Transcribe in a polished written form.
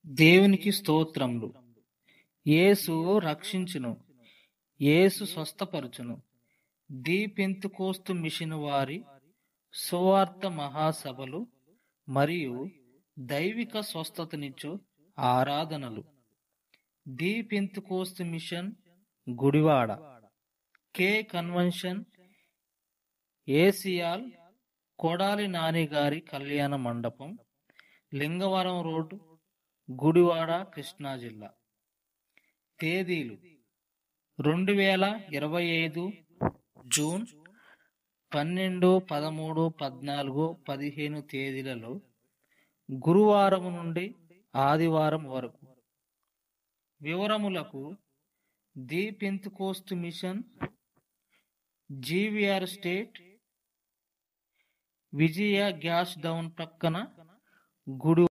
దేవునికి స్తోత్రములు. యేసు రక్షించును, యేసు స్వస్థపరచును. ది పెంతెకోస్తు మిషన్ వారి సువార్త మహాసభలు మరియు దైవిక స్వస్థతనిచ్చు ఆరాధనలు. The Pentecost mission Gudivada, K convention, ఏసియాల్ కొడాలి నానిగారి కళ్యాణ మండపం, లింగవరం రోడ్, గుడివాడ, కృష్ణా జిల్లా. తేదీలు 2025 జూన్ 12, 13, 14, 15 తేదీలలో గురువారం నుండి ఆదివారం వరకు. వివరములకు the Pentecost mission, GVR state, Vijaya gas down ప్రక్కన, గుడి